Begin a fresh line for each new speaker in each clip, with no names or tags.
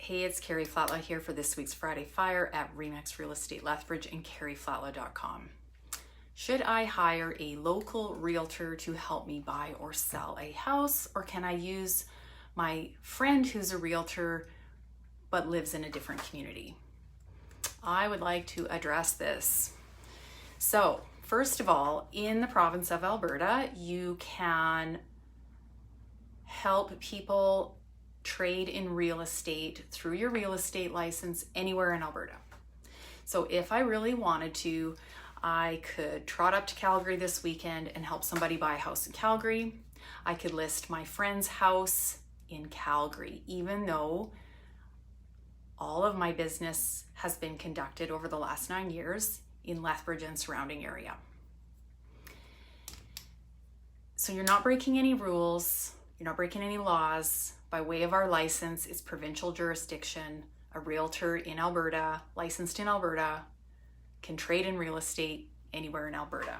Hey, it's Karri Flatla here for this week's Friday Fire at Remax Real Estate Lethbridge and karriflatla.com. Should I hire a local realtor to help me buy or sell a house, or can I use my friend who's a realtor but lives in a different community? I would like to address this. So, first of all, in the province of Alberta, you can help people trade in real estate through your real estate license anywhere in Alberta. So if I really wanted to, I could trot up to Calgary this weekend and help somebody buy a house in Calgary. I could list my friend's house in Calgary, even though all of my business has been conducted over the last 9 years in Lethbridge and surrounding area. So you're not breaking any rules, you're not breaking any laws. By way of our license, it's provincial jurisdiction. A realtor in Alberta, licensed in Alberta, can trade in real estate anywhere in Alberta.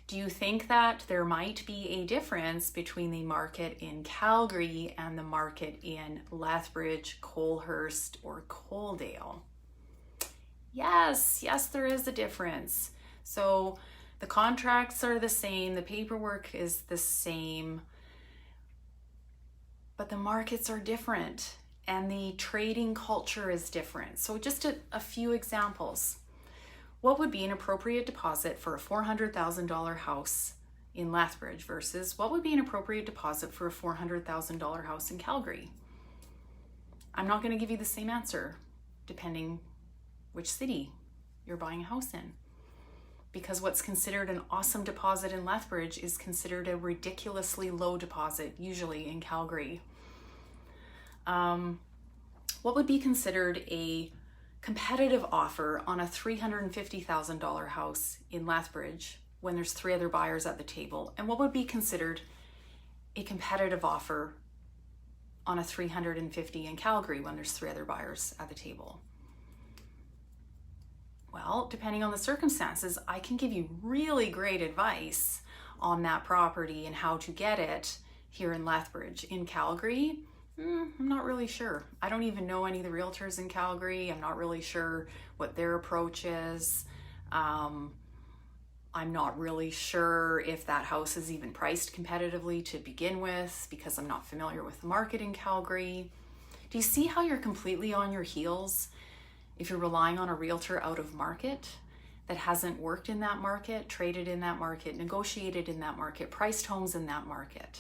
Do you think that there might be a difference between the market in Calgary and the market in Lethbridge, Colehurst, or Coaldale? Yes, there is a difference. So the contracts are the same, the paperwork is the same, but the markets are different and the trading culture is different. So just a few examples. What would be an appropriate deposit for a $400,000 house in Lethbridge versus what would be an appropriate deposit for a $400,000 house in Calgary? I'm not going to give you the same answer depending which city you're buying a house in, because what's considered an awesome deposit in Lethbridge is considered a ridiculously low deposit, usually in Calgary. What would be considered a competitive offer on a $350,000 house in Lethbridge when there's 3 other buyers at the table? And what would be considered a competitive offer on a $350,000 in Calgary when there's 3 other buyers at the table? Well, depending on the circumstances, I can give you really great advice on that property and how to get it here in Lethbridge. In Calgary, I'm not really sure. I don't even know any of the realtors in Calgary. I'm not really sure what their approach is. I'm not really sure if that house is even priced competitively to begin with because I'm not familiar with the market in Calgary. Do you see how you're completely on your heels if you're relying on a realtor out of market that hasn't worked in that market, traded in that market, negotiated in that market, priced homes in that market,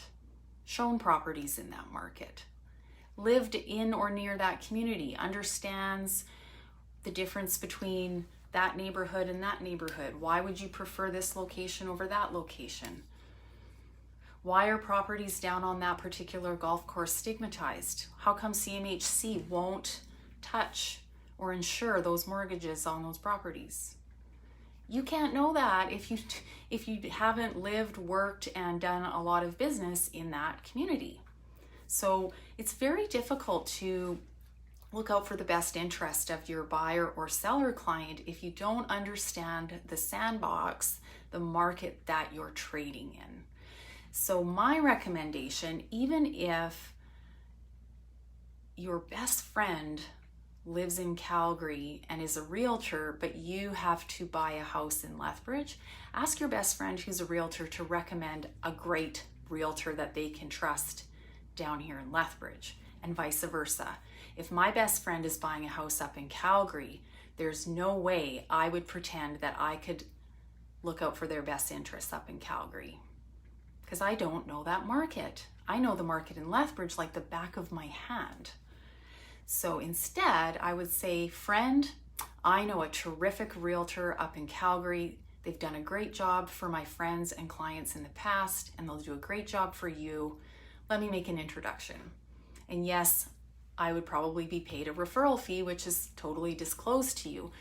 shown properties in that market, lived in or near that community, understands the difference between that neighborhood and that neighborhood? Why would you prefer this location over that location? Why are properties down on that particular golf course stigmatized? How come CMHC won't touch or insure those mortgages on those properties? You can't know that if you haven't lived, worked, and done a lot of business in that community. So it's very difficult to look out for the best interest of your buyer or seller client if you don't understand the sandbox, the market that you're trading in. So my recommendation, even if your best friend lives in Calgary and is a realtor, but you have to buy a house in Lethbridge, ask your best friend who's a realtor to recommend a great realtor that they can trust down here in Lethbridge, and vice versa. If my best friend is buying a house up in Calgary, there's no way I would pretend that I could look out for their best interests up in Calgary, because I don't know that market. I know the market in Lethbridge like the back of my hand. So instead, I would say, friend, I know a terrific realtor up in Calgary. They've done a great job for my friends and clients in the past, and they'll do a great job for you. Let me make an introduction. And yes, I would probably be paid a referral fee, which is totally disclosed to you.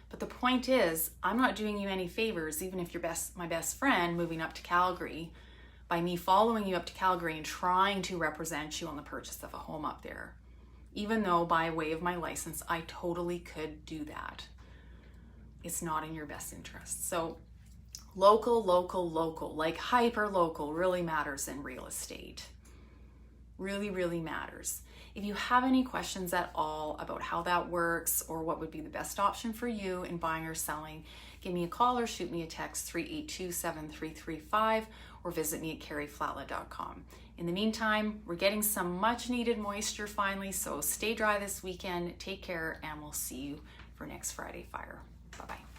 But the point is, I'm not doing you any favors, even if you're my best friend moving up to Calgary, by me following you up to Calgary and trying to represent you on the purchase of a home up there. Even though by way of my license, I totally could do that. It's not in your best interest. So local, like hyper local really matters in real estate. Really matters. If you have any questions at all about how that works or what would be the best option for you in buying or selling, give me a call or shoot me a text 382-7335 or visit me at karriflatla.com. In the meantime, we're getting some much needed moisture finally, so stay dry this weekend, take care, and we'll see you for next Friday Fire. Bye-bye.